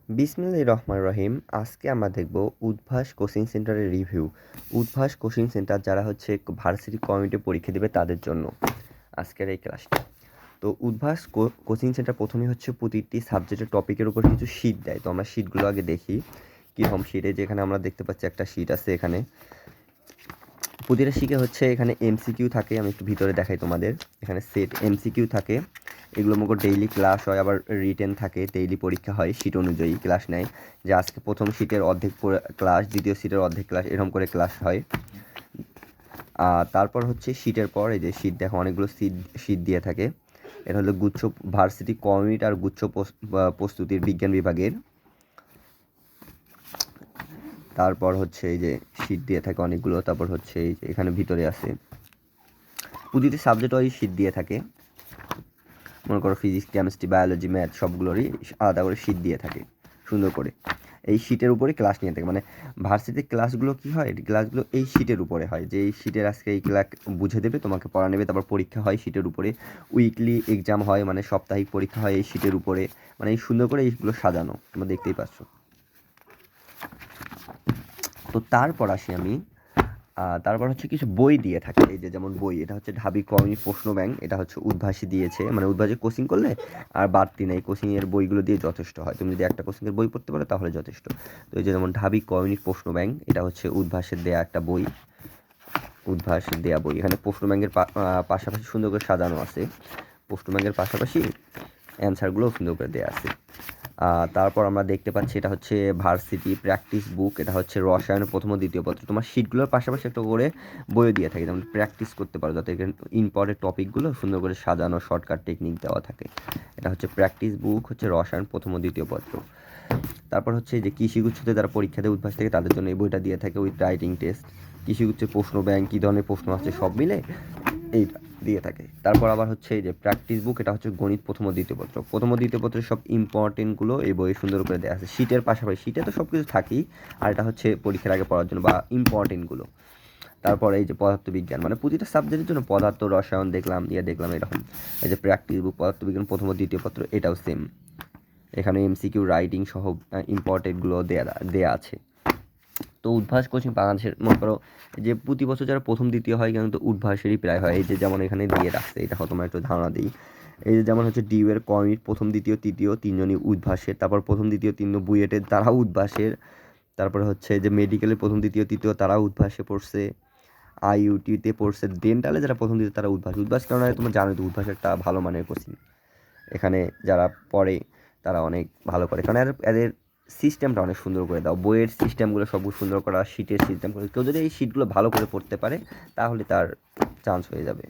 বিসমিল্লাহির রহমানির রহিম। আজকে আমরা দেখব উদ্ভাস কোচিং সেন্টারের রিভিউ। উদ্ভাস কোচিং সেন্টার যারা হচ্ছে ভার্সিটি কমিউনিটি পরীক্ষা দেবে তাদের জন্য আজকের এই ক্লাসটা। তো উদ্ভাস কোচিং সেন্টার প্রথমেই হচ্ছে প্রতিটি সাবজেক্টের টপিকের উপর কিছু শিট দেয়। তো আমরা শিটগুলো আগে দেখি কীরকম শিটে, যেখানে আমরা দেখতে পাচ্ছি একটা শিট আছে। এখানে প্রতিটা শিটে হচ্ছে এখানে এমসিকিউ থাকে। আমি একটু ভিতরে দেখাই তোমাদের। এখানে সেট এমসিকিউ থাকে, এগুলো মনে করো ডেইলি ক্লাস হয়, আবার রিটেন থাকে, ডেইলি পরীক্ষা হয়, শিট অনুযায়ী ক্লাস নেয়। যে আজকে প্রথম শিটের অর্ধেক ক্লাস, দ্বিতীয় শিটের অর্ধেক ক্লাস, এরকম করে ক্লাস হয়। তারপর হচ্ছে শিটের পর এই যে শিট দেখো অনেকগুলো শিট দিয়ে থাকে। এটা হলো গুচ্ছ ভার্সিটি কমিউনিটি আর গুচ্ছ প্রস্তুতির বিজ্ঞান বিভাগের। তারপর হচ্ছে এই যে শিট দিয়ে থাকে অনেকগুলো। তারপর হচ্ছে এই যে এখানে ভিতরে আছে প্রতিটি সাবজেক্ট ওই শিট দিয়ে থাকে। মনে করো ফিজিক্স, কেমিস্ট্রি, বায়োলজি, ম্যাথ সবগুলোরই আলাদা করে শিট দিয়ে থাকে সুন্দর করে। এই শিটের উপরে ক্লাস নিয়ে থাকে, মানে ভার্সিটির ক্লাসগুলো কী হয়, ক্লাসগুলো এই শিটের উপরে হয়। যে এই শিটের আজকে এই ক্লাস বুঝে দেবে, তোমাকে পড়া নেবে, তারপর পরীক্ষা হয় শিটের উপরে। উইকলি এক্সাম হয়, মানে সাপ্তাহিক পরীক্ষা হয় এই শিটের উপরে। মানে এই সুন্দর করে এইগুলো সাজানো তোমরা দেখতেই পাচ্ছ। তো তারপর আসি আমি, তারপর হচ্ছে কিছু বই দিয়ে থাকে। এই যে যেমন বই, এটা হচ্ছে ঢাবি কমিউনিটি প্রশ্ন ব্যাংক, এটা হচ্ছে উদ্ভাসী দিয়েছে। মানে উদ্ভাসী কোচিং করলে আর বাড়তি নেই, কোচিংয়ের বইগুলো দিয়ে যথেষ্ট হয়। তুমি যদি একটা কোচিংয়ের বই পড়তে পারো তাহলে যথেষ্ট। তো এই যে যেমন ঢাবি কমিউনিটি প্রশ্ন ব্যাংক, এটা হচ্ছে উদ্ভাসের দেয়া একটা বই, উদ্ভাসের দেয়া বই। এখানে প্রশ্ন ব্যাংকের পাশাপাশি সুন্দর করে সাজানো আছে। প্রশ্ন ব্যাংকের পাশাপাশি অ্যান্সারগুলোও সুন্দর করে দেওয়া আছে। তারপর আমরা দেখতে পাচ্ছি এটা হচ্ছে ভার্সিটি প্র্যাকটিস বুক, এটা হচ্ছে রসায়নের প্রথম ও দ্বিতীয় পত্র। তোমার শিটগুলোর পাশাপাশি একটা করে বইও দিয়ে থাকে, যেমন প্র্যাকটিস করতে পারো, যাতে ইম্পর্টেন্ট টপিকগুলো সুন্দর করে সাজানো, শর্টকাট টেকনিক দেওয়া থাকে। এটা হচ্ছে প্র্যাকটিস বুক, হচ্ছে রসায়ন প্রথম ও দ্বিতীয় পত্র। তারপর হচ্ছে যে কৃষিগুচ্ছতে যারা পরীক্ষা দেয় উদ্ভাস থেকে, তাদের জন্য এই বইটা দিয়ে থাকে উইথ রাইটিং টেস্ট। কৃষিগুচ্ছের প্রশ্ন ব্যাংক, কী ধরনের প্রশ্ন আছে সব মিলে এইটা দিয়ে থাকে। তারপর আবার হচ্ছে এই যে প্র্যাকটিস বুক, এটা হচ্ছে গণিত প্রথম ও দ্বিতীয় পত্র। প্রথম ও দ্বিতীয় পত্রের সব ইম্পর্টেন্টগুলো এই বইয়ে সুন্দর করে দেওয়া আছে। শীটের পাশাপাশি, শীটে তো সব কিছু থাকেই, আর এটা হচ্ছে পরীক্ষার আগে পড়ার জন্য বা ইম্পর্টেন্টগুলো। তারপর এই যে পদার্থবিজ্ঞান, মানে প্রতিটা সাবজেক্টের জন্য পদার্থ, রসায়ন দেখলাম, দেখলাম এরকম। এই যে প্র্যাকটিস বুক পদার্থবিজ্ঞান প্রথম ও দ্বিতীয় পত্র, এটাও সেম। এখানে এমসিকিউ, রাইটিং সহ ইম্পর্টেন্টগুলো দেয়া আছে। তো উদ্ভাস কোচিং বাংলাদেশের মনে করো যে প্রতি বছর যারা প্রথম দ্বিতীয় হয়, কিন্তু উদ্ভাসেরই প্রায় হয়। এই যে যেমন এখানে দিয়ে রাখছে, এটা তোমার একটু ধারণা দিই। এই যে যেমন হচ্ছে ডিউ এর কমিট প্রথম দ্বিতীয় তৃতীয় তিনজনই উদ্ভাসের। তারপর প্রথম দ্বিতীয় তিন বুয়েটের তারাও উদ্ভাসের। তারপরে হচ্ছে যে মেডিকেলের প্রথম দ্বিতীয় তৃতীয় তারাও উদ্ভাসে পড়ছে। আইইউটিতে পড়ছে। ডেন্টালে যারা প্রথম দ্বিতীয় তারা উদ্ভাস কারণ তোমার জানো তো উদ্ভাস একটা ভালো মানের কোচিং। এখানে যারা পড়ে তারা অনেক ভালো করে, কারণ এদের সিস্টেমটা অনেক সুন্দর করে দাও। বইয়ের সিস্টেমগুলো সব সুন্দর করা, শিটের সিস্টেম করে, কেউ যদি এই শিটগুলো ভালো করে পড়তে পারে তাহলে তার চান্স হয়ে যাবে।